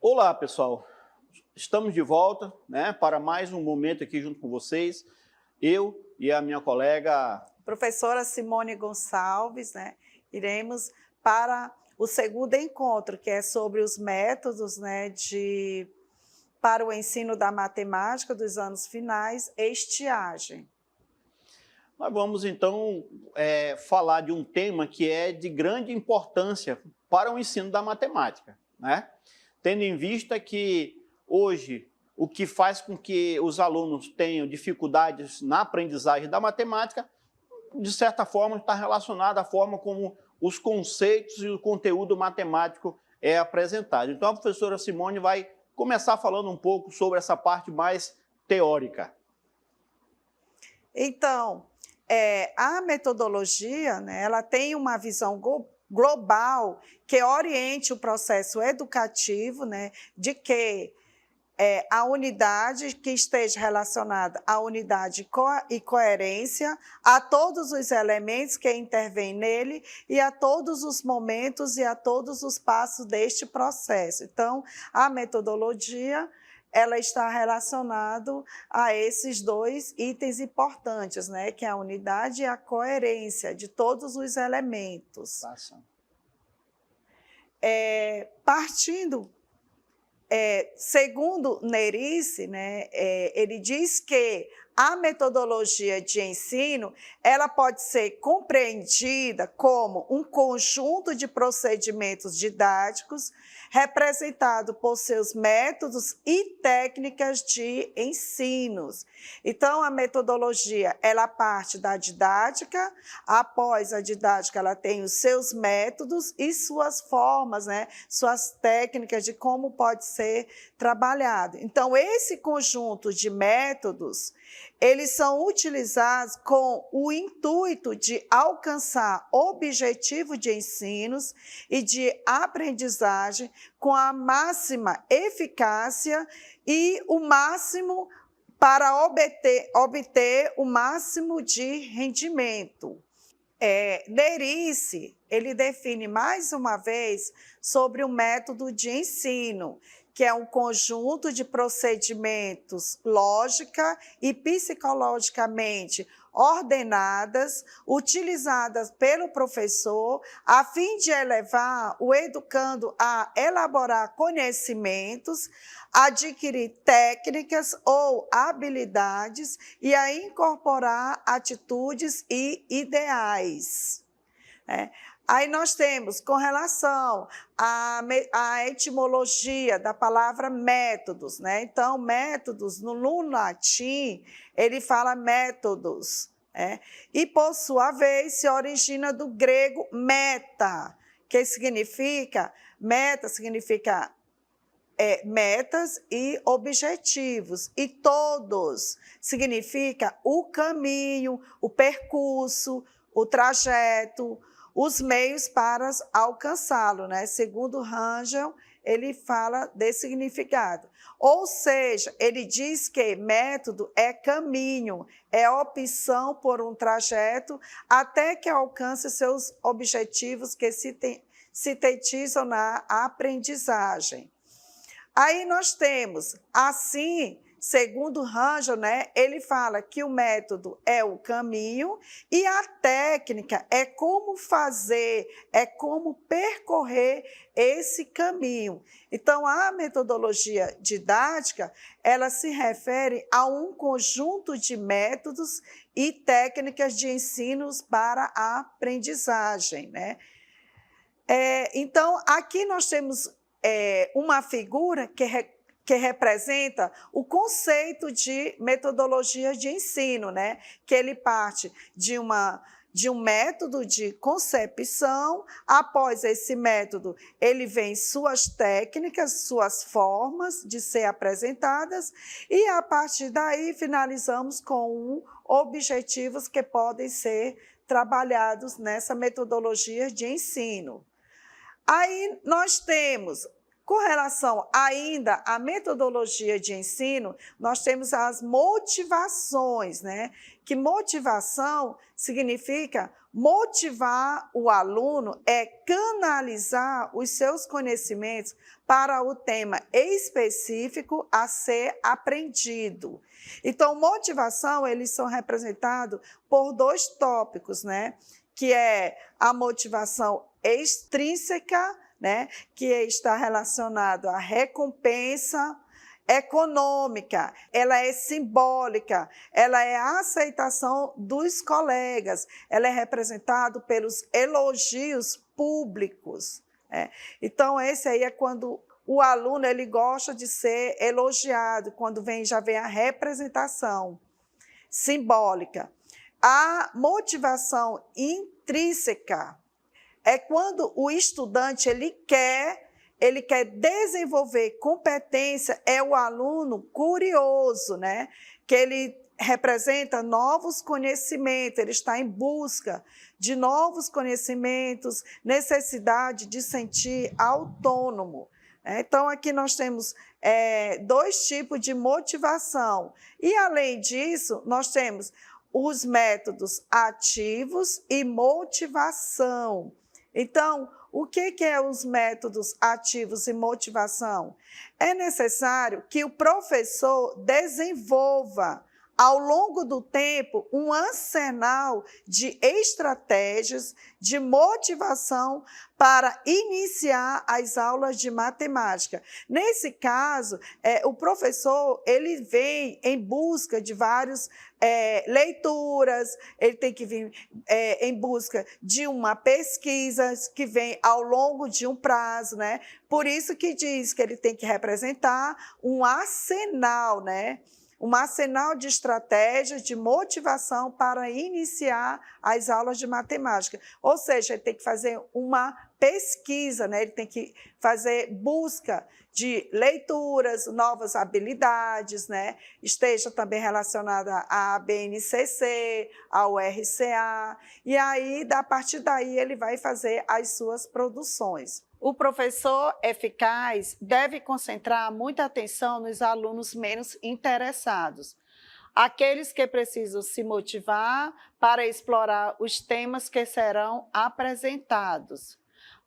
Olá, pessoal. Estamos de volta, para mais um momento aqui junto com vocês. Eu e a minha colega... Professora Simone Gonçalves, iremos para o segundo encontro, que é sobre os métodos para o ensino da matemática dos anos finais, estiagem. Nós vamos, então, falar de um tema que é de grande importância para o ensino da matemática, Tendo em vista que, hoje, o que faz com que os alunos tenham dificuldades na aprendizagem da matemática, de certa forma, está relacionado à forma como os conceitos e o conteúdo matemático é apresentado. Então, a professora Simone vai começar falando um pouco sobre essa parte mais teórica. Então, a metodologia, ela tem uma visão global que oriente o processo educativo, de que a unidade que esteja relacionada à unidade e coerência, a todos os elementos que intervêm nele e a todos os momentos e a todos os passos deste processo. Então, a metodologia ela está relacionada a esses dois itens importantes, que é a unidade e a coerência de todos os elementos. Partindo, segundo Nerice, ele diz que a metodologia de ensino ela pode ser compreendida como um conjunto de procedimentos didáticos representado por seus métodos e técnicas de ensinos. Então, a metodologia ela parte da didática, após a didática ela tem os seus métodos e suas formas, suas técnicas de como pode ser trabalhado. Então, esse conjunto de métodos eles são utilizados com o intuito de alcançar objetivo de ensinos e de aprendizagem com a máxima eficácia e o máximo para obter o máximo de rendimento. Nerice, ele define mais uma vez sobre o método de ensino, que é um conjunto de procedimentos lógica e psicologicamente ordenadas, utilizadas pelo professor, a fim de elevar o educando a elaborar conhecimentos, adquirir técnicas ou habilidades e a incorporar atitudes e ideais. Aí nós temos, com relação à etimologia da palavra métodos, Então, métodos, no latim, ele fala métodos, E, por sua vez, se origina do grego meta, que significa, meta significa metas e objetivos, e todos significa o caminho, o percurso, o trajeto, os meios para alcançá-lo, Segundo Rangel, ele fala desse significado. Ou seja, ele diz que método é caminho, é opção por um trajeto até que alcance seus objetivos que sintetizam na aprendizagem. Aí nós temos, assim, segundo Rangel, ele fala que o método é o caminho e a técnica é como fazer, é como percorrer esse caminho. Então, a metodologia didática, ela se refere a um conjunto de métodos e técnicas de ensinos para a aprendizagem, Então, aqui nós temos uma figura que representa o conceito de metodologia de ensino, Que ele parte de um método de concepção, após esse método, ele vem suas técnicas, suas formas de ser apresentadas, e a partir daí finalizamos com objetivos que podem ser trabalhados nessa metodologia de ensino. Aí nós temos Com relação ainda à metodologia de ensino, nós temos as motivações, né? Que motivação significa motivar o aluno é canalizar os seus conhecimentos para o tema específico a ser aprendido. Então, motivação, eles são representados por 2 tópicos, né? Que é a motivação extrínseca, né, que está relacionado à recompensa econômica, ela é simbólica, ela é a aceitação dos colegas, ela é representada pelos elogios públicos. Né? Então, esse aí é quando o aluno ele gosta de ser elogiado, quando já vem a representação simbólica. A motivação intrínseca é quando o estudante ele quer desenvolver competência, é o aluno curioso, né? Que ele representa novos conhecimentos, ele está em busca de novos conhecimentos, necessidade de sentir autônomo. Então, aqui nós temos 2 tipos de motivação. E, além disso, nós temos os métodos ativos e motivação. Então, o que é os métodos ativos e motivação? É necessário que o professor desenvolva, ao longo do tempo, um arsenal de estratégias de motivação para iniciar as aulas de matemática. Nesse caso, o professor ele vem em busca de várias leituras, ele tem que vir em busca de uma pesquisa que vem ao longo de um prazo, né? Por isso que diz que ele tem que representar um arsenal, né? Um arsenal de estratégias de motivação para iniciar as aulas de matemática. Ou seja, ele tem que fazer uma pesquisa, né? Ele tem que fazer busca de leituras, novas habilidades, né? Esteja também relacionada à BNCC, ao RCA, e aí, a partir daí, ele vai fazer as suas produções. O professor eficaz deve concentrar muita atenção nos alunos menos interessados, aqueles que precisam se motivar para explorar os temas que serão apresentados.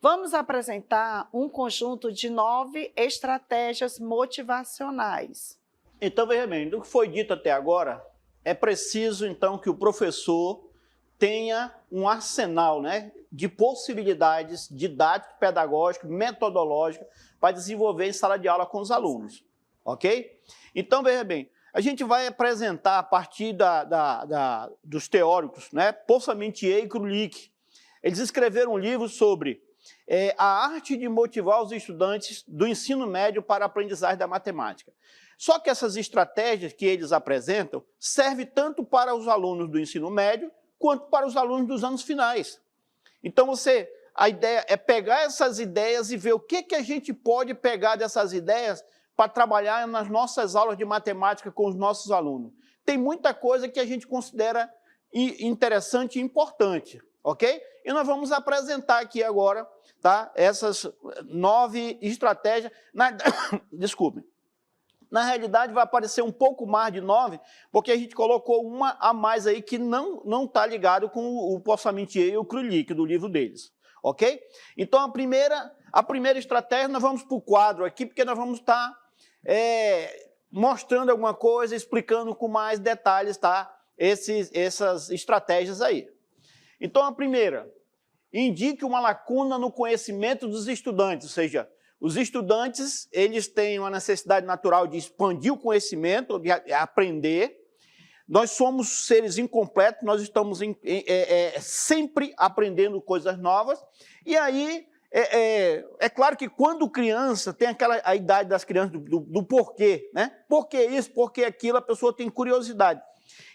Vamos apresentar um conjunto de 9 estratégias motivacionais. Então, veja bem, do que foi dito até agora, é preciso, então, que o professor tenha um arsenal, né, de possibilidades didático-pedagógicas, metodológicas, para desenvolver em sala de aula com os alunos, ok? Então, veja bem, a gente vai apresentar a partir dos teóricos, né, Paul-Samitier e Krulik. Eles escreveram um livro sobre a arte de motivar os estudantes do ensino médio para a aprendizagem da matemática. Só que essas estratégias que eles apresentam servem tanto para os alunos do ensino médio quanto para os alunos dos anos finais. Então, a ideia é pegar essas ideias e ver o que a gente pode pegar dessas ideias para trabalhar nas nossas aulas de matemática com os nossos alunos. Tem muita coisa que a gente considera interessante e importante, ok? E nós vamos apresentar aqui agora, tá, essas 9 estratégias. Desculpem. Na realidade, vai aparecer um pouco mais de 9, porque a gente colocou uma a mais aí que não está ligado com o Paul-Samitier e o Krulik, do livro deles, ok? Então, a primeira estratégia, nós vamos para o quadro aqui, porque nós vamos estar mostrando alguma coisa, explicando com mais detalhes, tá? Essas estratégias aí. Então, a primeira, indique uma lacuna no conhecimento dos estudantes, ou seja, os estudantes, eles têm uma necessidade natural de expandir o conhecimento, de aprender. Nós somos seres incompletos, nós estamos sempre aprendendo coisas novas. E aí, é claro que quando criança, tem a idade das crianças do porquê, né? Por que isso, por que aquilo, a pessoa tem curiosidade.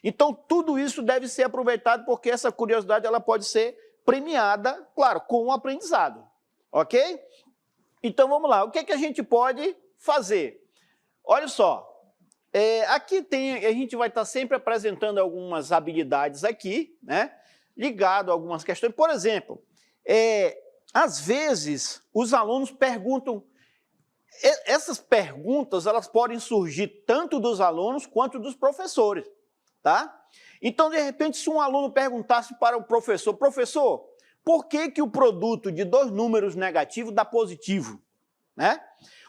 Então, tudo isso deve ser aproveitado, porque essa curiosidade ela pode ser premiada, claro, com o aprendizado, ok? Então, vamos lá. O que a gente pode fazer? Olha só, aqui a gente vai estar sempre apresentando algumas habilidades aqui, né? Ligado a algumas questões. Por exemplo, às vezes, os alunos perguntam essas perguntas, elas podem surgir tanto dos alunos quanto dos professores, tá? Então, de repente, se um aluno perguntasse para o professor, professor, por que que o produto de dois números negativos dá positivo, né?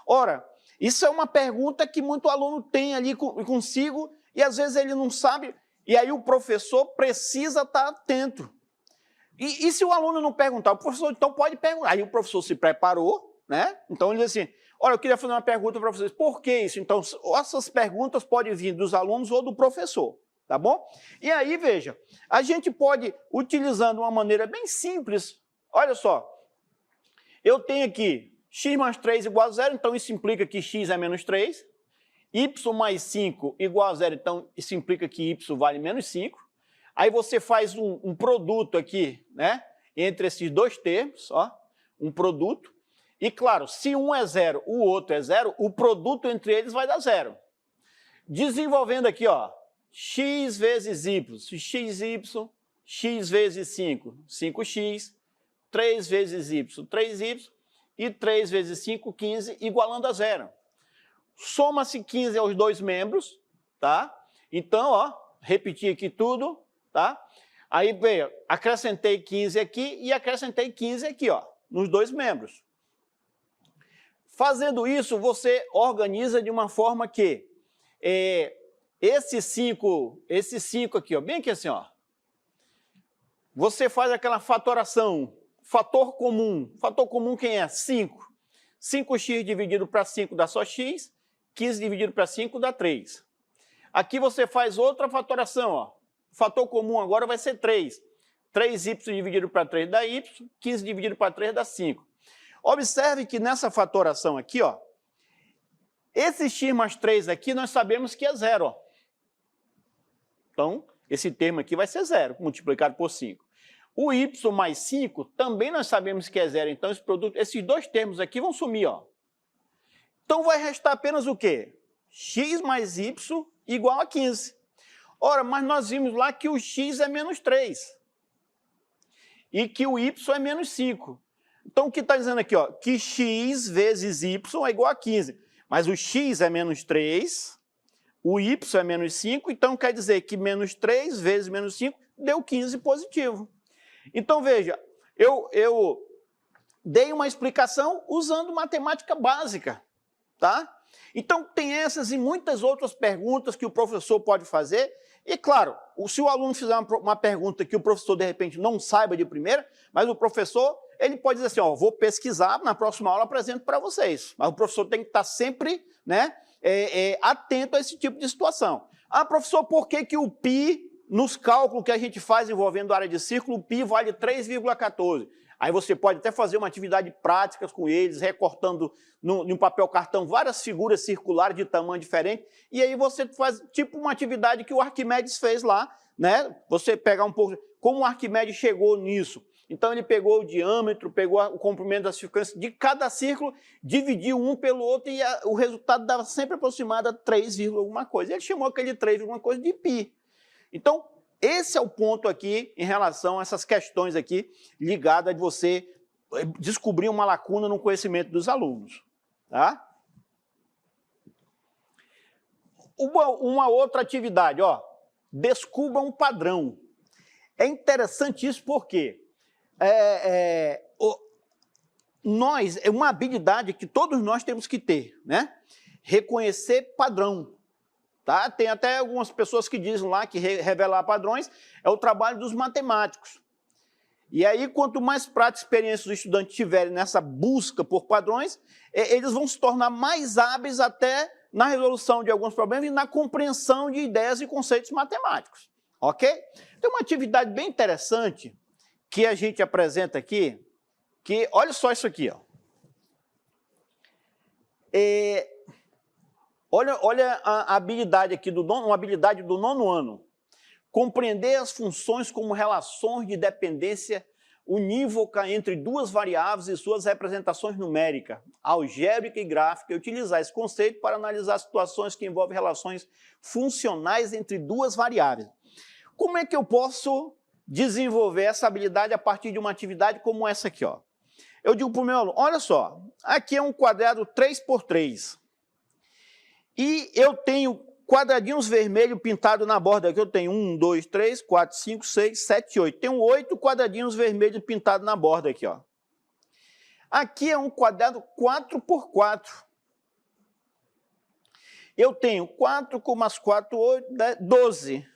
Ora, isso é uma pergunta que muito aluno tem ali consigo e às vezes ele não sabe, e aí o professor precisa estar atento. E se o aluno não perguntar, o professor então pode perguntar. Aí o professor se preparou, né? Então ele diz assim, olha, eu queria fazer uma pergunta para vocês, por que isso? Então, essas perguntas podem vir dos alunos ou do professor, tá bom? E aí, veja, a gente pode, utilizando uma maneira bem simples, olha só, eu tenho aqui x mais 3 igual a 0, então isso implica que x é menos 3, y mais 5 igual a 0, então isso implica que y vale menos 5. Aí você faz um produto aqui, né, entre esses dois termos, ó, um produto. E claro, se um é 0, o outro é 0, o produto entre eles vai dar 0. Desenvolvendo aqui, ó, x vezes y, xy, x vezes 5, 5x, 3 vezes y, 3y, e 3 vezes 5, 15, igualando a 0. Soma-se 15 aos dois membros, tá? Então, ó, repetir aqui tudo, tá? Aí, veja, acrescentei 15 aqui e acrescentei 15 aqui, ó, nos dois membros. Fazendo isso, você organiza de uma forma que esse 5 aqui, ó, bem aqui assim, ó, você faz aquela fatoração, fator comum quem é? 5. 5x dividido para 5 dá só x, 15 dividido para 5 dá 3. Aqui você faz outra fatoração, ó. O fator comum agora vai ser 3. 3y dividido para 3 dá y, 15 dividido para 3 dá 5. Observe que nessa fatoração aqui, ó, esse x mais 3 aqui nós sabemos que é 0, ó. Então, esse termo aqui vai ser 0, multiplicado por 5. O y mais 5 também nós sabemos que é 0, então esses dois termos aqui vão sumir, ó. Então vai restar apenas o quê? X mais y igual a 15. Ora, mas nós vimos lá que o x é menos 3 e que o y é menos 5. Então o que está dizendo aqui, ó, que x vezes y é igual a 15. Mas o x é menos 3, o y é menos 5, então quer dizer que menos 3 vezes menos 5 deu 15 positivo. Então, veja, eu dei uma explicação usando matemática básica, tá? Então, tem essas e muitas outras perguntas que o professor pode fazer. E, claro, se o aluno fizer uma pergunta que o professor, de repente, não saiba de primeira, mas o professor, ele pode dizer assim, ó, vou pesquisar, na próxima aula apresento para vocês. Mas o professor tem que estar sempre, né, atento a esse tipo de situação. Ah, professor, por que que o π... Nos cálculos que a gente faz envolvendo a área de círculo, o π vale 3,14. Aí você pode até fazer uma atividade prática com eles, recortando no papel cartão várias figuras circulares de tamanho diferente, e aí você faz tipo uma atividade que o Arquimedes fez lá, né? Você pegar um pouco, como o Arquimedes chegou nisso. Então ele pegou o diâmetro, pegou o comprimento da circunferência de cada círculo, dividiu um pelo outro e o resultado dava sempre aproximado a 3, alguma coisa. Ele chamou aquele 3, alguma coisa de π. Então, esse é o ponto aqui em relação a essas questões aqui ligadas a você descobrir uma lacuna no conhecimento dos alunos, tá? Uma outra atividade, ó, descubra um padrão. É interessante isso porque é uma habilidade que todos nós temos que ter, né? Reconhecer padrão. Tá? Tem até algumas pessoas que dizem lá que revelar padrões é o trabalho dos matemáticos. E aí, quanto mais prática e experiência os estudantes tiverem nessa busca por padrões, eles vão se tornar mais hábeis até na resolução de alguns problemas e na compreensão de ideias e conceitos matemáticos. Ok? Tem uma atividade bem interessante que a gente apresenta aqui, que, olha só isso aqui, ó. Olha a habilidade aqui, uma habilidade do 9º ano. Compreender as funções como relações de dependência unívoca entre duas variáveis e suas representações numéricas, algébrica e gráfica, e utilizar esse conceito para analisar situações que envolvem relações funcionais entre duas variáveis. Como é que eu posso desenvolver essa habilidade a partir de uma atividade como essa aqui, ó? eu digo para o meu aluno, olha só, aqui é um quadrado 3x3. E eu tenho quadradinhos vermelhos pintados na borda. Aqui eu tenho 1, 2, 3, 4, 5, 6, 7, 8. Tenho 8 quadradinhos vermelhos pintados na borda aqui, ó. Aqui é um quadrado 4x4. Eu tenho 4 com mais 4, 8, 10, 12.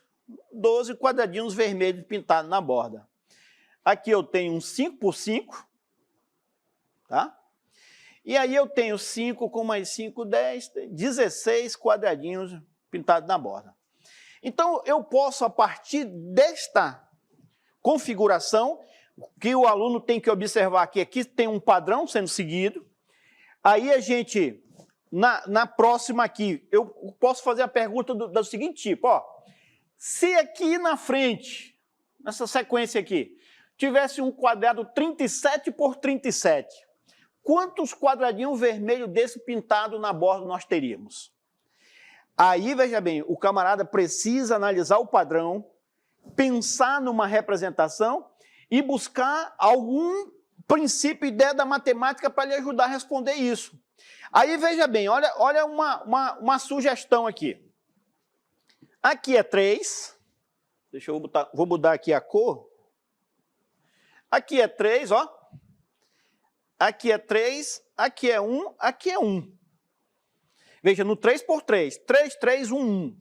12 quadradinhos vermelhos pintados na borda. Aqui eu tenho um 5x5, tá? E aí eu tenho 5 com mais 5, 10, 16 quadradinhos pintados na borda. Então, eu posso, a partir desta configuração, que o aluno tem que observar que aqui tem um padrão sendo seguido, aí a gente, na próxima aqui, eu posso fazer a pergunta do seguinte tipo, ó, se aqui na frente, nessa sequência aqui, tivesse um quadrado 37 por 37, quantos quadradinhos vermelhos desse pintado na borda nós teríamos? Aí, veja bem, o camarada precisa analisar o padrão, pensar numa representação e buscar algum princípio, ideia da matemática para lhe ajudar a responder isso. Aí, veja bem, olha uma sugestão aqui. Aqui é 3. Deixa eu botar, vou mudar aqui a cor. Aqui é 3, ó. Aqui é 3, aqui é 1, aqui é 1. Veja, no 3x3, 3, 3, 1, 1.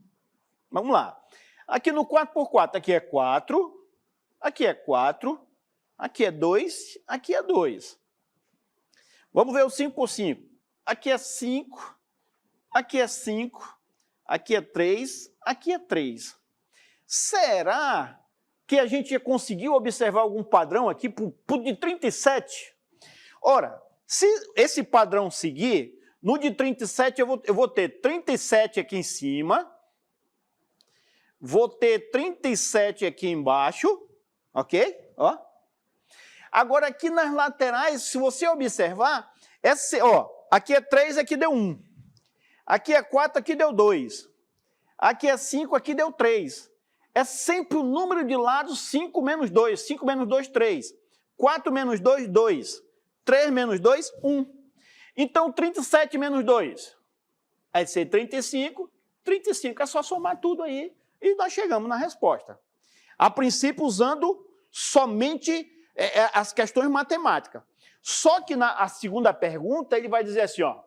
Vamos lá. Aqui no 4x4, aqui é 4, aqui é 4, aqui é 2, aqui é 2. Vamos ver o 5x5. Aqui é 5, aqui é 5, aqui é 3, aqui é 3. Será que a gente conseguiu observar algum padrão aqui pro de 37? Ora, se esse padrão seguir, no de 37 eu vou ter 37 aqui em cima, vou ter 37 aqui embaixo, ok? Ó. Agora, aqui nas laterais, se você observar, aqui é 3, aqui deu 1. Aqui é 4, aqui deu 2. Aqui é 5, aqui deu 3. É sempre o número de lados 5 menos 2. 5 menos 2, 3. 4 menos 2, 2. 3 menos 2, 1. Então, 37 menos 2 vai ser 35. 35 é só somar tudo aí e nós chegamos na resposta. A princípio, usando somente as questões matemáticas. Só que na segunda pergunta, ele vai dizer assim, ó,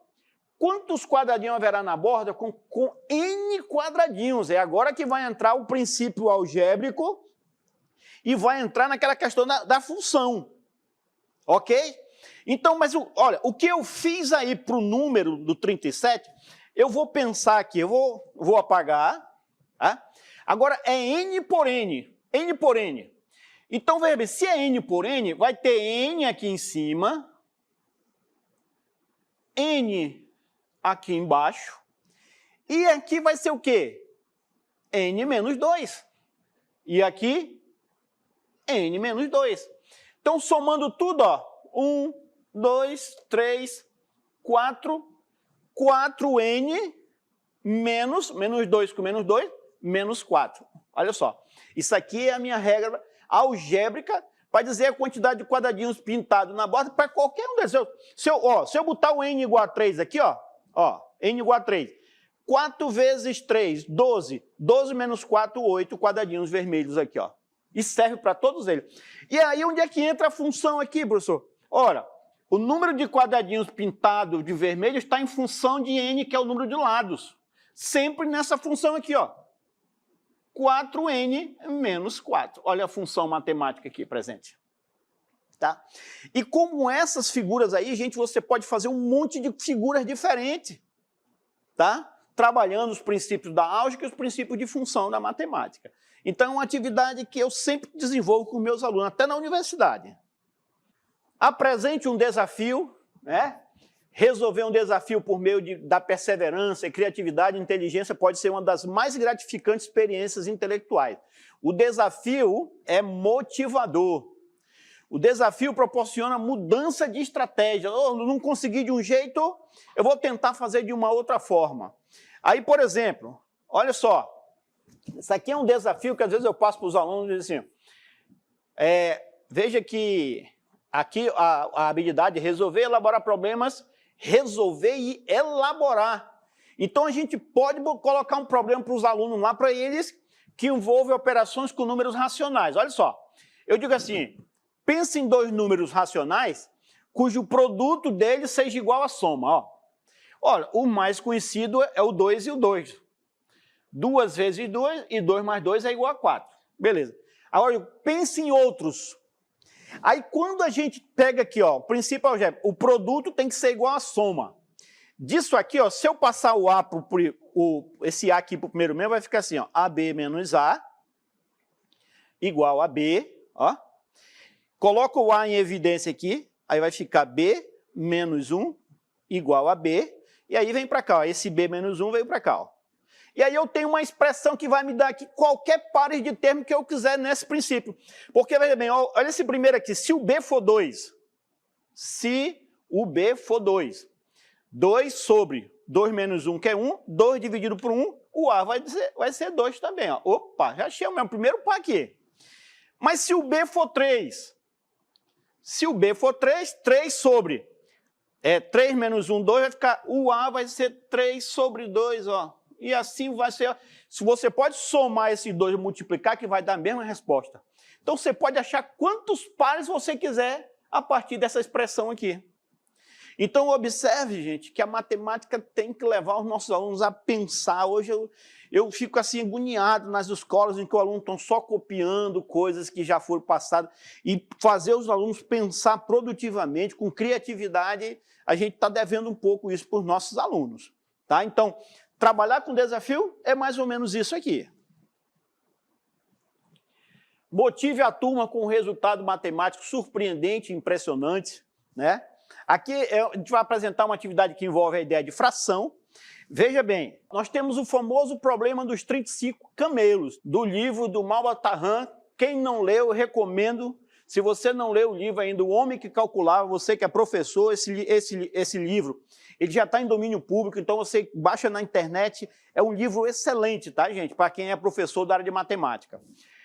quantos quadradinhos haverá na borda com N quadradinhos? É agora que vai entrar o princípio algébrico e vai entrar naquela questão da função. Ok? Então, mas olha, o que eu fiz aí para o número do 37, eu vou pensar aqui, eu vou apagar. Tá? Agora, é N por N. N por N. Então, veja bem, se é N por N, vai ter N aqui em cima, N aqui embaixo, e aqui vai ser o quê? N menos 2. E aqui, N menos 2. Então, somando tudo, ó, 1, 2, 3, 4, 4N menos 2 com menos 2, menos 4. Olha só, isso aqui é a minha regra algébrica para dizer a quantidade de quadradinhos pintados na borda para qualquer um desses. Se eu botar o N igual a 3 aqui, ó, N igual a 3. 4 vezes 3, 12. 12 menos 4, 8 quadradinhos vermelhos aqui, ó. E serve para todos eles. E aí, onde é que entra a função aqui, professor? Ora, o número de quadradinhos pintados de vermelho está em função de N, que é o número de lados. Sempre nessa função aqui, ó. 4N menos 4. Olha a função matemática aqui presente. Tá? E como essas figuras aí, gente, você pode fazer um monte de figuras diferentes. Tá? Trabalhando os princípios da álgebra e os princípios de função da matemática. Então, é uma atividade que eu sempre desenvolvo com meus alunos, até na universidade. Apresente um desafio, né? Resolver um desafio por meio da perseverança, criatividade e inteligência pode ser uma das mais gratificantes experiências intelectuais. O desafio é motivador. O desafio proporciona mudança de estratégia. Eu não consegui de um jeito, eu vou tentar fazer de uma outra forma. Aí, por exemplo, olha só, isso aqui é um desafio que às vezes eu passo para os alunos e digo assim, veja que Aqui a habilidade de resolver e elaborar problemas, resolver e elaborar. Então a gente pode colocar um problema para os alunos lá, para eles, que envolve operações com números racionais. Olha só, eu digo assim, pense em dois números racionais, cujo produto deles seja igual à soma. Ó. Olha, o mais conhecido é o 2 e o 2. 2 vezes 2 e 2 mais 2 é igual a 4. Beleza. Agora, pense em outros. Aí, quando a gente pega aqui, ó, o princípio algébrico, o produto tem que ser igual à soma. Disso aqui, ó, se eu passar o A esse A aqui para o primeiro membro, vai ficar assim, ó, AB menos A igual a B, ó. Coloco o A em evidência aqui, aí vai ficar B menos 1 igual a B, e aí vem para cá, ó, esse B menos 1 veio para cá, ó. E aí eu tenho uma expressão que vai me dar aqui qualquer pares de termo que eu quiser nesse princípio. Porque, veja bem, ó, olha esse primeiro aqui, se o B for 2, se o B for 2, 2 sobre 2 menos 1, que é 1, 2 dividido por 1, o A vai ser 2 também. Ó. Opa, já achei o meu primeiro par aqui. Mas se o B for 3, se o B for 3, 3 sobre 3 menos 1, 2, vai ficar, o A vai ser 3 sobre 2, ó. E assim vai ser, se você pode somar esses dois e multiplicar, que vai dar a mesma resposta. Então você pode achar quantos pares você quiser a partir dessa expressão aqui. Então observe, gente, que a matemática tem que levar os nossos alunos a pensar. Hoje eu fico assim agoniado nas escolas em que o aluno está só copiando coisas que já foram passadas, e fazer os alunos pensar produtivamente, com criatividade. A gente está devendo um pouco isso para os nossos alunos. Tá? Então, trabalhar com desafio é mais ou menos isso aqui. Motive a turma com um resultado matemático surpreendente e impressionante, né? Aqui a gente vai apresentar uma atividade que envolve a ideia de fração. Veja bem, nós temos o famoso problema dos 35 camelos, do livro do Malbatarran. Quem não leu, eu recomendo. Se você não leu o livro ainda, O Homem que Calculava, você que é professor, esse livro, ele já está em domínio público, então você baixa na internet. É um livro excelente, tá, gente? Para quem é professor da área de matemática.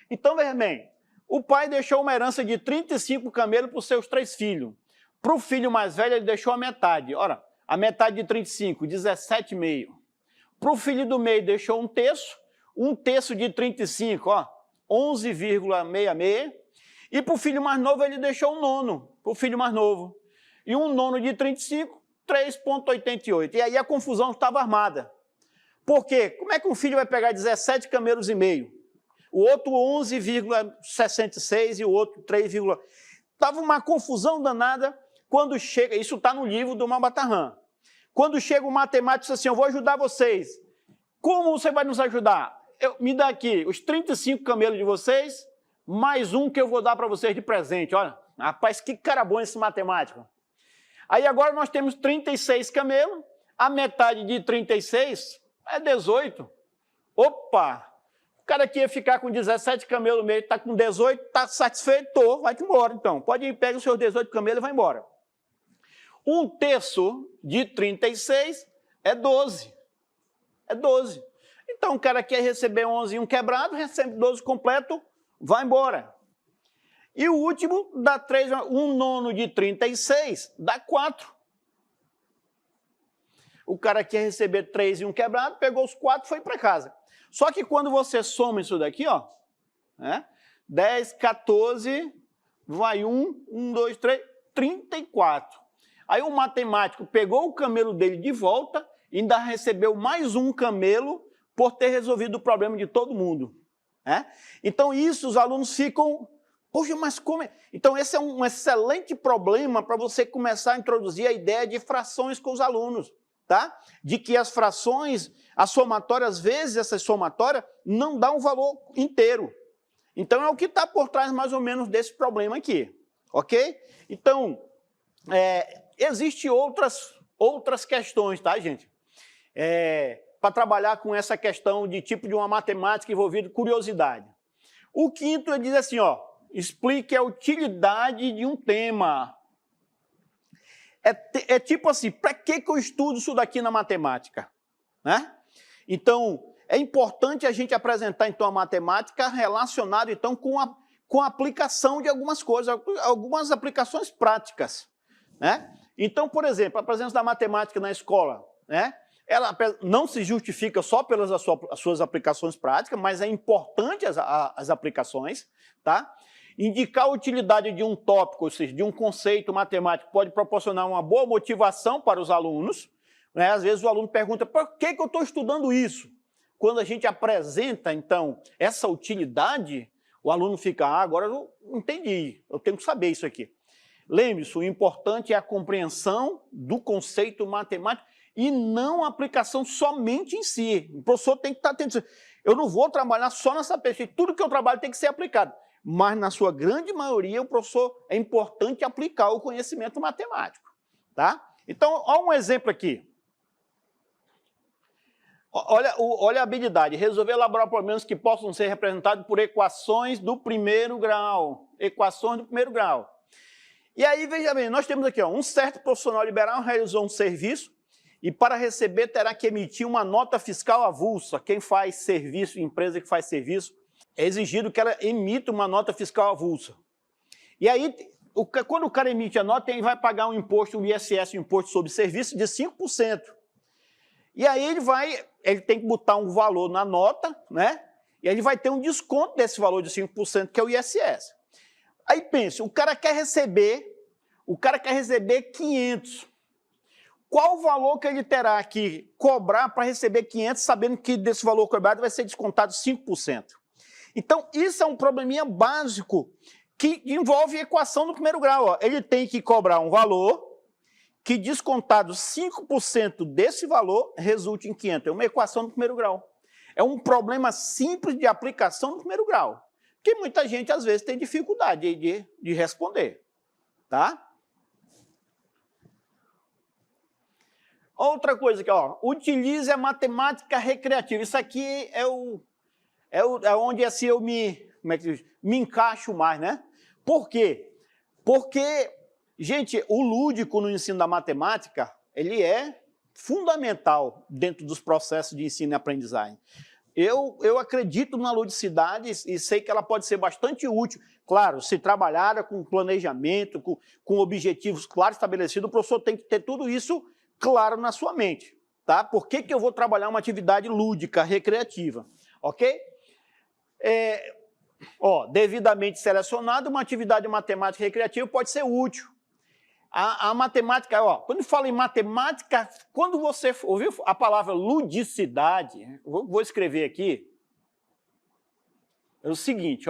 Então, veja bem, o pai deixou uma herança de 35 camelos para os seus 3 filhos. Para o filho mais velho, ele deixou a metade. Ora, a metade de 35, 17,5. Para o filho do meio, deixou um terço de 35, ó, 11,66. E para o filho mais novo, ele deixou um nono, para o filho mais novo. E um nono de 35, 3,88. E aí a confusão estava armada. Por quê? Como é que um filho vai pegar 17 camelos e meio? O outro 11,66 e o outro 3, estava uma confusão danada. Quando chega, isso está no livro do Malbatarran. Quando chega o matemático e diz assim, eu vou ajudar vocês. Como você vai nos ajudar? Me dá aqui os 35 camelos de vocês, mais um que eu vou dar para vocês de presente. Olha, rapaz, que cara bom esse matemático. Aí agora nós temos 36 camelos, a metade de 36 é 18. Opa! O cara que ia ficar com 17 camelos no meio, está com 18, está satisfeito? Tô, vai embora então. Pode ir, pega os seus 18 camelos e vai embora. Um terço de 36 é 12. É 12. Então o cara quer receber 11 e um quebrado, recebe 12 completo, vai embora. E o último dá 3, um nono de 36 dá 4. O cara quer receber 3 e um quebrado, pegou os 4 e foi para casa. Só que quando você soma isso daqui, ó, né, 10, 14, vai 1, 2, 3, 34. Aí o matemático pegou o camelo dele de volta e ainda recebeu mais um camelo por ter resolvido o problema de todo mundo. Né? Então isso os alunos ficam... Poxa, mas como é? Então esse é um excelente problema para você começar a introduzir a ideia de frações com os alunos. Tá? De que as frações, a somatória, às vezes essa somatória não dá um valor inteiro. Então é o que está por trás mais ou menos desse problema aqui. Ok? Então, existem outras questões, tá, gente? Para trabalhar com essa questão de tipo de uma matemática envolvida curiosidade. O quinto, ele diz assim, ó, explique a utilidade de um tema. É tipo assim, para que eu estudo isso daqui na matemática? Né? Então, é importante a gente apresentar então, a matemática relacionada então, com com a aplicação de algumas coisas, algumas aplicações práticas, né? Então, por exemplo, a presença da matemática na escola, né? Ela não se justifica só pelas as suas aplicações práticas, mas é importante as aplicações, tá? Indicar a utilidade de um tópico, ou seja, de um conceito matemático, pode proporcionar uma boa motivação para os alunos, né? Às vezes o aluno pergunta, por que eu estou estudando isso? Quando a gente apresenta, então, essa utilidade, o aluno fica, agora eu entendi, eu tenho que saber isso aqui. Lembre-se, o importante é a compreensão do conceito matemático e não a aplicação somente em si. O professor tem que estar atento. Eu não vou trabalhar só nessa perspectiva, tudo que eu trabalho tem que ser aplicado. Mas, na sua grande maioria, o professor é importante aplicar o conhecimento matemático. Tá? Então, olha um exemplo aqui. Olha a habilidade, resolver elaborar problemas que possam ser representados por equações do primeiro grau. Equações do primeiro grau. E aí, veja bem, nós temos aqui, ó, um certo profissional liberal realizou um serviço e para receber terá que emitir uma nota fiscal avulsa. Quem faz serviço, empresa que faz serviço, é exigido que ela emita uma nota fiscal avulsa. E aí, quando o cara emite a nota, ele vai pagar um imposto, um ISS, um imposto sobre serviço de 5%. E aí ele tem que botar um valor na nota, né? E ele vai ter um desconto desse valor de 5%, que é o ISS. Aí pense, o cara quer receber 500. Qual o valor que ele terá que cobrar para receber 500, sabendo que desse valor cobrado vai ser descontado 5%? Então, isso é um probleminha básico que envolve equação do primeiro grau. Ó. Ele tem que cobrar um valor que, descontado 5% desse valor, resulte em 500. É uma equação do primeiro grau. É um problema simples de aplicação do primeiro grau, que muita gente, às vezes, tem dificuldade de responder. Tá? Outra coisa aqui, ó, utilize a matemática recreativa. Isso aqui é onde assim eu me encaixo mais, né? Por quê? Porque, gente, o lúdico no ensino da matemática, ele é fundamental dentro dos processos de ensino e aprendizagem. Eu acredito na ludicidade e sei que ela pode ser bastante útil. Claro, se trabalhar com planejamento, com objetivos claros estabelecidos, o professor tem que ter tudo isso claro na sua mente. Tá? Por que eu vou trabalhar uma atividade lúdica, recreativa? Ok? Devidamente selecionada, uma atividade matemática recreativa pode ser útil. A matemática, quando fala em matemática, quando você ouviu a palavra ludicidade, vou escrever aqui, é o seguinte,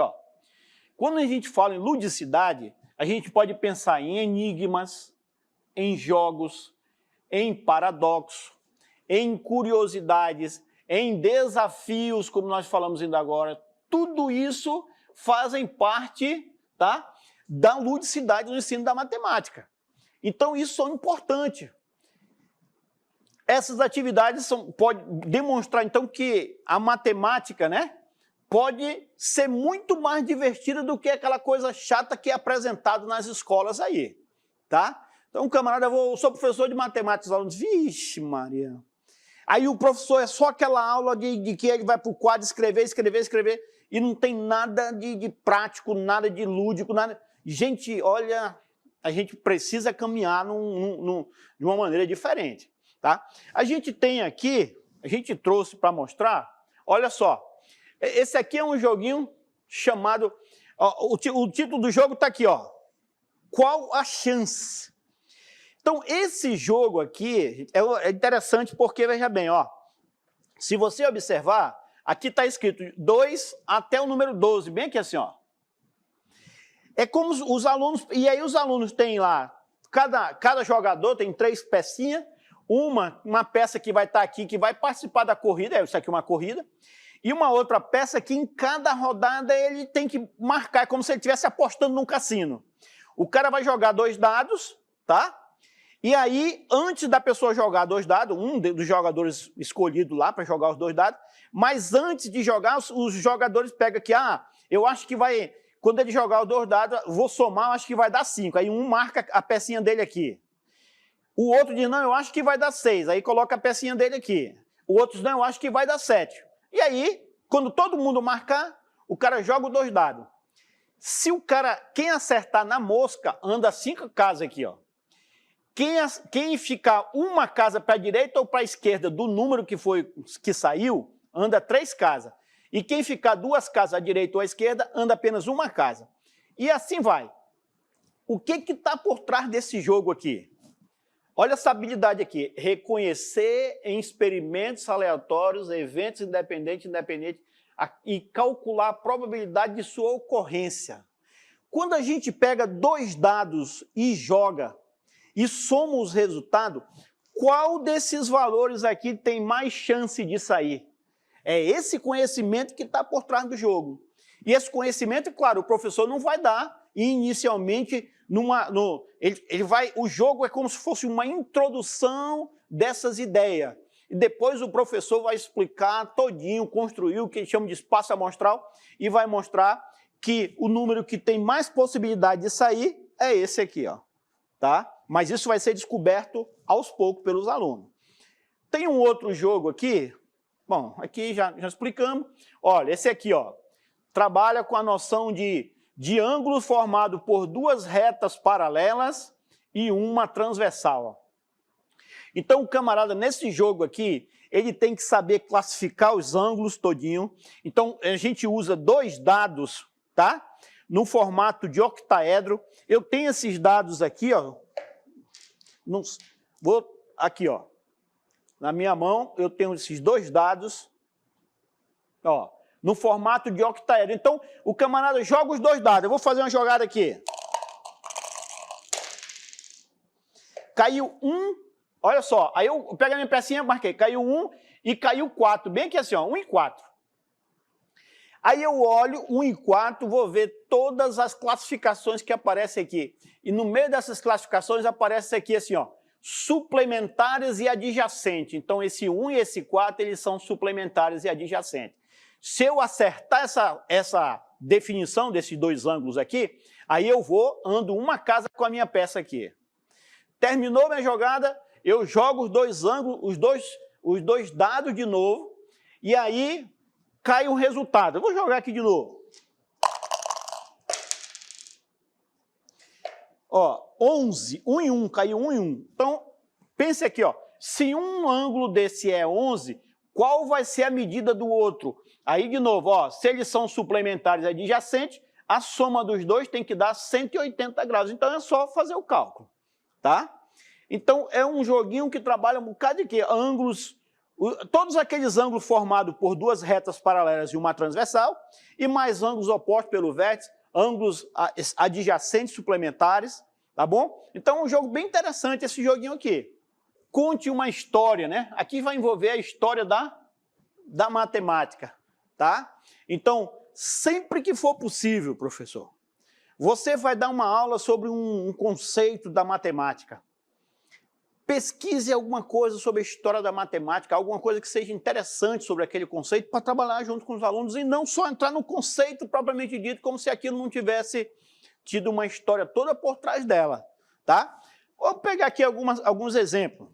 quando a gente fala em ludicidade, a gente pode pensar em enigmas, em jogos, em paradoxos, em curiosidades, em desafios, como nós falamos ainda agora. Tudo isso fazem parte, tá, da ludicidade do ensino da matemática. Então, isso é importante. Essas atividades podem demonstrar, então, que a matemática, né, pode ser muito mais divertida do que aquela coisa chata que é apresentada nas escolas aí, tá? Então, camarada, eu sou professor de matemática, os alunos, vixe Maria. Aí o professor é só aquela aula de que ele vai para o quadro escrever, e não tem nada de prático, nada de lúdico, nada. Gente, olha, a gente precisa caminhar de uma maneira diferente, tá? A gente tem aqui, a gente trouxe para mostrar, olha só, esse aqui é um joguinho chamado, o título do jogo está aqui, ó, Qual a Chance? Então, esse jogo aqui é interessante porque, veja bem, se você observar, aqui está escrito 2 até o número 12, bem aqui assim, É como os alunos, e aí os alunos têm lá, cada jogador tem 3 pecinhas, uma peça que vai estar aqui, que vai participar da corrida, isso aqui é uma corrida, e uma outra peça que em cada rodada ele tem que marcar, é como se ele estivesse apostando num cassino. O cara vai jogar 2 dados, tá? E aí, antes da pessoa jogar 2 dados, um dos jogadores escolhido lá para jogar os 2 dados, mas antes de jogar, os jogadores pegam aqui, eu acho que vai, quando ele jogar os 2 dados, vou somar, eu acho que vai dar 5. Aí um marca a pecinha dele aqui. O outro diz, não, eu acho que vai dar 6. Aí coloca a pecinha dele aqui. O outro diz, não, eu acho que vai dar 7. E aí, quando todo mundo marcar, o cara joga os 2 dados. Se o cara, quem acertar na mosca, anda 5 casas aqui, ó. Quem ficar uma casa para a direita ou para a esquerda do número que saiu, anda 3 casas. E quem ficar 2 casas à direita ou à esquerda, anda apenas uma casa. E assim vai. O que está por trás desse jogo aqui? Olha essa habilidade aqui. Reconhecer em experimentos aleatórios, eventos independentes, e calcular a probabilidade de sua ocorrência. Quando a gente pega 2 dados e joga, e soma os resultados, qual desses valores aqui tem mais chance de sair? É esse conhecimento que está por trás do jogo. E esse conhecimento, claro, o professor não vai dar inicialmente, o jogo é como se fosse uma introdução dessas ideias. E depois o professor vai explicar todinho, construir o que ele chama de espaço amostral e vai mostrar que o número que tem mais possibilidade de sair é esse aqui, ó, tá? Mas isso vai ser descoberto aos poucos pelos alunos. Tem um outro jogo aqui, bom, aqui já explicamos. Olha, esse aqui, ó, trabalha com a noção de ângulo formado por 2 retas paralelas e uma transversal. Ó. Então, o camarada, nesse jogo aqui, ele tem que saber classificar os ângulos todinho. Então, a gente usa 2 dados, tá? No formato de octaedro. Eu tenho esses dados aqui, ó. Aqui, ó. Na minha mão, eu tenho esses 2 dados, ó, no formato de octaedro. Então, o camarada joga os 2 dados. Eu vou fazer uma jogada aqui. Caiu 1, olha só. Aí eu pego a minha pecinha, marquei. Caiu 1 e caiu 4. Bem aqui assim, ó, 1 e 4. Aí eu olho 1 e 4, vou ver todas as classificações que aparecem aqui. E no meio dessas classificações aparece aqui assim, ó, suplementares e adjacentes. Então, esse 1 e esse 4, eles são suplementares e adjacentes. Se eu acertar essa definição desses 2 ângulos aqui, aí eu ando uma casa com a minha peça aqui. Terminou minha jogada, eu jogo os 2 ângulos, os dois dados de novo, e aí cai um resultado. Eu vou jogar aqui de novo. Ó, 11, 1 e 1, caiu 1 e 1. Então, pense aqui, ó, se um ângulo desse é 11, qual vai ser a medida do outro? Aí, de novo, ó, se eles são suplementares e adjacentes, a soma dos 2 tem que dar 180 graus. Então, é só fazer o cálculo, tá? Então, é um joguinho que trabalha um bocado de quê? Ângulos, todos aqueles ângulos formados por 2 retas paralelas e uma transversal, e mais ângulos opostos pelo vértice, ângulos adjacentes suplementares, tá bom? Então, é um jogo bem interessante esse joguinho aqui. Conte uma história, né? Aqui vai envolver a história da matemática, tá? Então, sempre que for possível, professor, você vai dar uma aula sobre um conceito da matemática. Pesquise alguma coisa sobre a história da matemática, alguma coisa que seja interessante sobre aquele conceito para trabalhar junto com os alunos e não só entrar no conceito propriamente dito, como se aquilo não tivesse tido uma história toda por trás dela, tá? Vou pegar aqui alguns exemplos.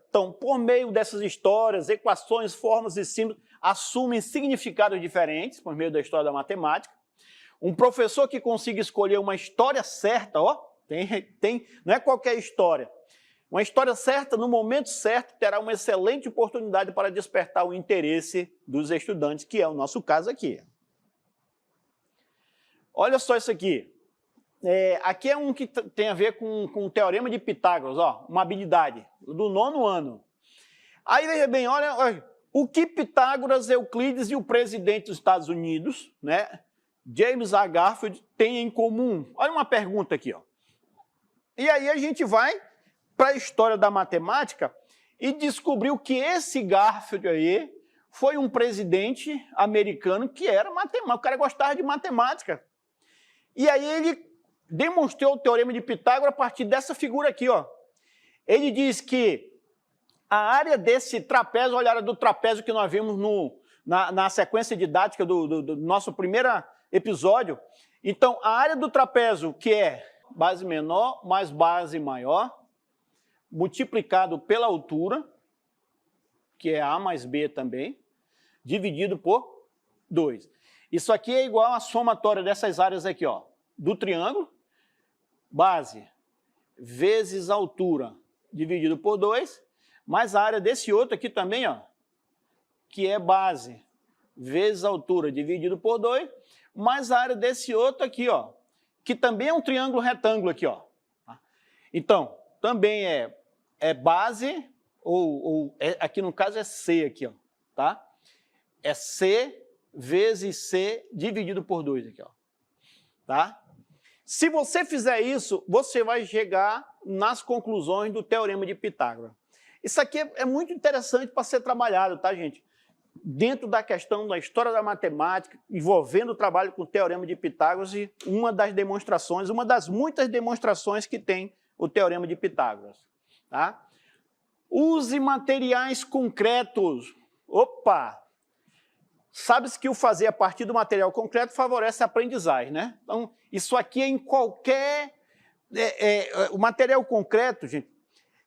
Então, por meio dessas histórias, equações, formas e símbolos assumem significados diferentes por meio da história da matemática. Um professor que consiga escolher uma história certa, ó, não é qualquer história. Uma história certa, no momento certo, terá uma excelente oportunidade para despertar o interesse dos estudantes, que é o nosso caso aqui. Olha só isso aqui. Aqui é um que tem a ver com o Teorema de Pitágoras, ó, uma habilidade do 9º ano. Aí, veja bem, olha o que Pitágoras, Euclides e o presidente dos Estados Unidos, né, James A. Garfield, têm em comum. Olha uma pergunta aqui, ó. E aí a gente vai para a história da matemática e descobriu que esse Garfield aí foi um presidente americano que era matemático, o cara gostava de matemática. E aí ele demonstrou o Teorema de Pitágoras a partir dessa figura aqui, ó. Ele diz que a área desse trapézio, olha a área do trapézio que nós vimos na sequência didática do nosso primeiro episódio. Então, a área do trapézio, que é base menor mais base maior, multiplicado pela altura, que é A mais B também, dividido por 2. Isso aqui é igual à somatória dessas áreas aqui, ó, do triângulo, base vezes altura dividido por 2, mais a área desse outro aqui também, ó, que é base vezes altura dividido por 2, mais a área desse outro aqui, ó, que também é um triângulo retângulo aqui, ó. Então, também é base, aqui no caso é C aqui, ó, tá? É C vezes C dividido por 2 aqui, ó, tá? Se você fizer isso, você vai chegar nas conclusões do Teorema de Pitágoras. Isso aqui é muito interessante para ser trabalhado, tá, gente? Dentro da questão da história da matemática, envolvendo o trabalho com o Teorema de Pitágoras e uma das demonstrações, uma das muitas demonstrações que tem o Teorema de Pitágoras, tá? Use materiais concretos. Opa! Sabe-se que o fazer a partir do material concreto favorece a aprendizagem, né? Então, isso aqui é em qualquer... o material concreto, gente,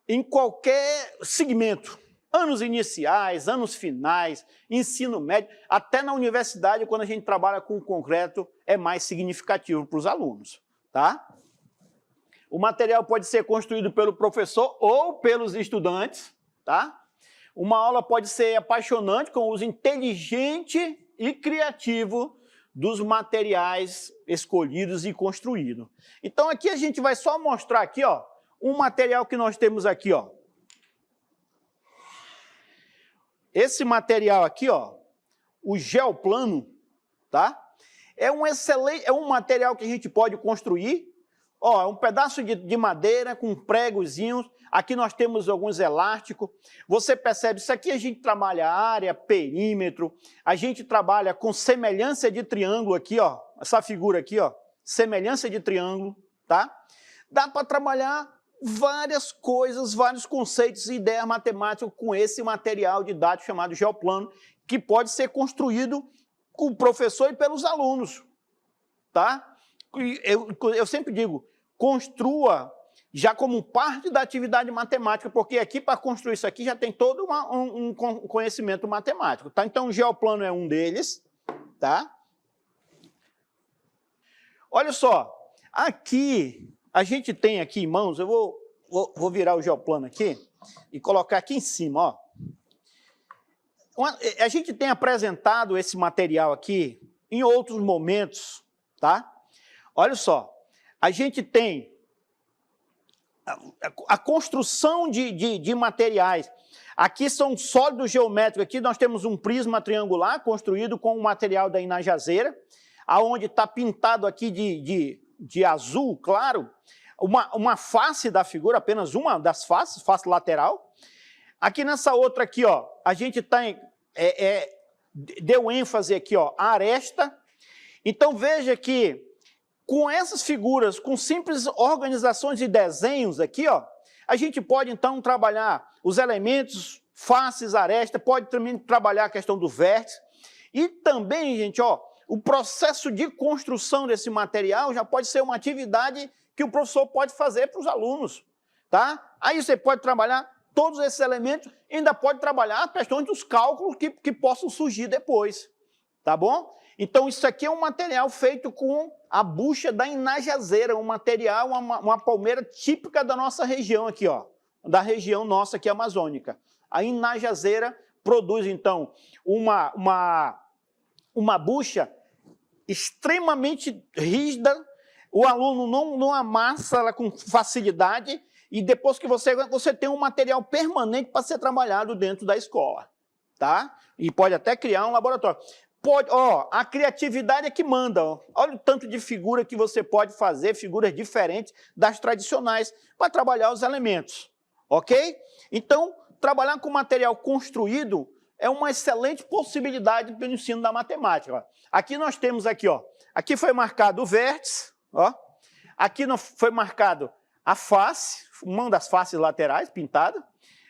em qualquer segmento. Anos iniciais, anos finais, ensino médio, até na universidade, quando a gente trabalha com o concreto, é mais significativo para os alunos, tá? O material pode ser construído pelo professor ou pelos estudantes, tá? Uma aula pode ser apaixonante com o uso inteligente e criativo dos materiais escolhidos e construídos. Então aqui a gente vai só mostrar aqui, ó, um material que nós temos aqui, ó. Esse material aqui, ó, o geoplano, tá? É um material que a gente pode construir. Ó, é um pedaço de madeira com pregozinhos. Aqui nós temos alguns elásticos. Você percebe, isso aqui a gente trabalha área, perímetro, a gente trabalha com semelhança de triângulo aqui, ó. Essa figura aqui, ó, semelhança de triângulo, tá? Dá para trabalhar várias coisas, vários conceitos e ideias matemáticas com esse material didático chamado geoplano, que pode ser construído com o professor e pelos alunos, tá? Eu sempre digo, construa já como parte da atividade matemática, porque aqui, para construir isso aqui, já tem todo um conhecimento matemático, tá? Então, o geoplano é um deles, tá? Olha só, aqui, a gente tem aqui em mãos, eu vou virar o geoplano aqui e colocar aqui em cima, ó. A gente tem apresentado esse material aqui em outros momentos, tá? Olha só, a gente tem a construção de materiais. Aqui são sólidos geométricos. Aqui nós temos um prisma triangular construído com o material da Inajazeira, aonde está pintado aqui de azul claro, uma face da figura, apenas uma das faces, face lateral. Aqui nessa outra aqui, ó, a gente deu ênfase aqui, ó, a aresta. Então veja que com essas figuras, com simples organizações de desenhos aqui, ó, a gente pode, então, trabalhar os elementos, faces, aresta, pode também trabalhar a questão do vértice. E também, gente, ó, o processo de construção desse material já pode ser uma atividade que o professor pode fazer para os alunos, tá? Aí você pode trabalhar todos esses elementos, ainda pode trabalhar questões dos cálculos que possam surgir depois, tá bom? Então, isso aqui é um material feito com a bucha da Inajazeira, um material, uma palmeira típica da nossa região aqui, ó, da região nossa aqui amazônica. A Inajazeira produz, então, uma bucha extremamente rígida, o aluno não amassa ela com facilidade, e depois que você tem um material permanente para ser trabalhado dentro da escola, tá? E pode até criar um laboratório. Pode, ó, a criatividade é que manda, ó. Olha o tanto de figura que você pode fazer, figuras diferentes das tradicionais, para trabalhar os elementos, ok? Então, trabalhar com material construído é uma excelente possibilidade para o ensino da matemática. Ó. Aqui nós temos aqui, ó, aqui foi marcado o vértice, ó, aqui foi marcado a face, uma das faces laterais pintada,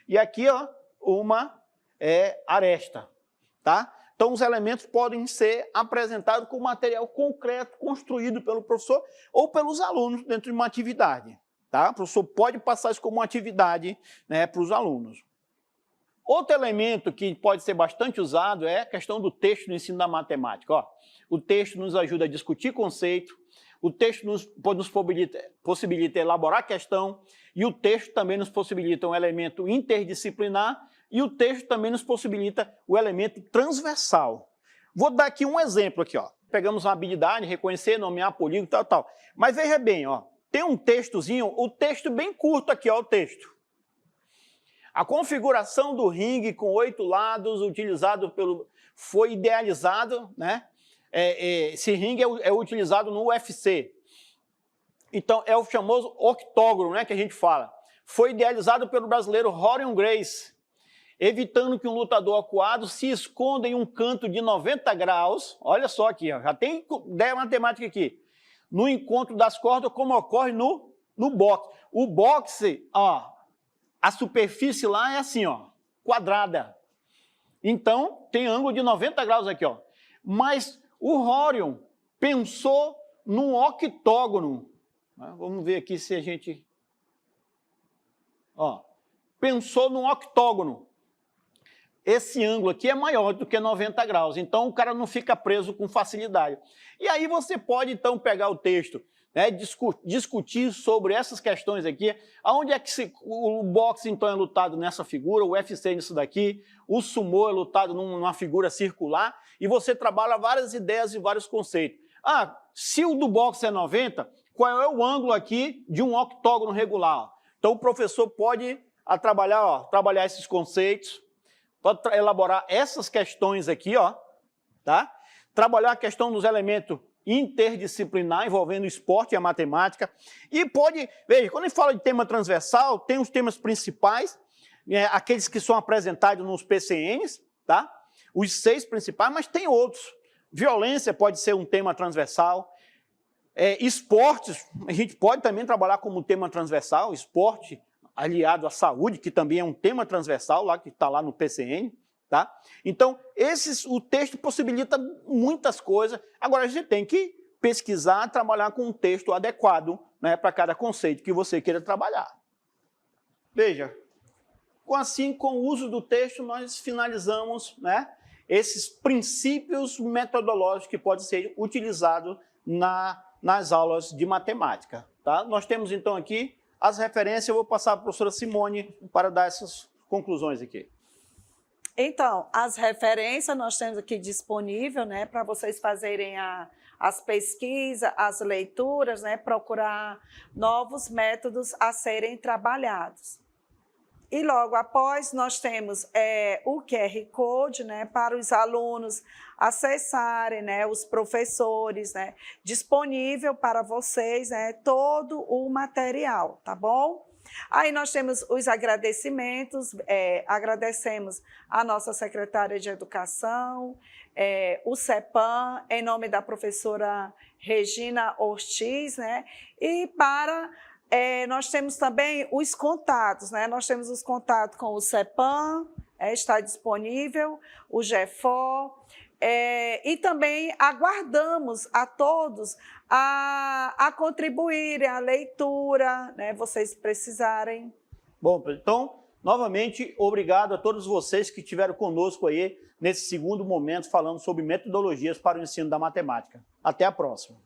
e aqui, ó, uma aresta, tá? Então, os elementos podem ser apresentados com material concreto, construído pelo professor ou pelos alunos dentro de uma atividade, tá? O professor pode passar isso como uma atividade, né, para os alunos. Outro elemento que pode ser bastante usado é a questão do texto no ensino da matemática. Ó, o texto nos ajuda a discutir conceito, o texto nos possibilita elaborar questão, e o texto também nos possibilita um elemento interdisciplinar, e o texto também nos possibilita o elemento transversal. Vou dar aqui um exemplo aqui, ó. Pegamos uma habilidade, reconhecer, nomear polígono, tal. Mas veja bem, ó, tem um textozinho, o texto bem curto aqui, ó, o texto. A configuração do ringue com 8 lados foi idealizado, né? Esse ringue é utilizado no UFC. Então, é o famoso octógono, né, que a gente fala. Foi idealizado pelo brasileiro Rorion Grace, evitando que um lutador acuado se esconda em um canto de 90 graus. Olha só aqui, ó, já tem ideia matemática aqui. No encontro das cordas, como ocorre no boxe. O boxe, ó, a superfície lá é assim, ó, quadrada. Então, tem ângulo de 90 graus aqui, ó. Mas o Rorion pensou num octógono. Vamos ver aqui se a gente... Ó, pensou num octógono. Esse ângulo aqui é maior do que 90 graus, então o cara não fica preso com facilidade. E aí você pode, então, pegar o texto, né, discutir sobre essas questões aqui, aonde é que o boxe, então, é lutado nessa figura, o UFC nisso daqui, o sumô é lutado numa figura circular, e você trabalha várias ideias e vários conceitos. Ah, se o do boxe é 90, qual é o ângulo aqui de um octógono regular? Então, o professor pode trabalhar esses conceitos, pode elaborar essas questões aqui, ó, tá? Trabalhar a questão dos elementos interdisciplinar envolvendo o esporte e a matemática. E pode, veja, quando a gente fala de tema transversal, tem os temas principais, aqueles que são apresentados nos PCNs, tá? Os 6 principais, mas tem outros. Violência pode ser um tema transversal. Esportes, a gente pode também trabalhar como tema transversal, esporte aliado à saúde, que também é um tema transversal, lá que está lá no PCN, tá? Então, o texto possibilita muitas coisas. Agora, a gente tem que pesquisar, trabalhar com um texto adequado, né, para cada conceito que você queira trabalhar. Veja, assim, com o uso do texto, nós finalizamos, né, esses princípios metodológicos que podem ser utilizados nas aulas de matemática. Tá? Nós temos, então, aqui as referências. Eu vou passar para a professora Simone para dar essas conclusões aqui. Então, as referências nós temos aqui disponível, né, para vocês fazerem as pesquisas, as leituras, né, procurar novos métodos a serem trabalhados. E logo após nós temos o QR Code, né, para os alunos acessarem, né, os professores, né, disponível para vocês, né, todo o material, tá bom? Aí nós temos os agradecimentos, agradecemos a nossa secretária de Educação, o CEPAM, em nome da professora Regina Ortiz, né, e nós temos também os contatos, né? Nós temos os contatos com o CEPAM, está disponível, o GEFOR, e também aguardamos a todos a contribuírem à leitura, né? Vocês precisarem. Bom, então, novamente, obrigado a todos vocês que estiveram conosco aí nesse segundo momento falando sobre metodologias para o ensino da matemática. Até a próxima.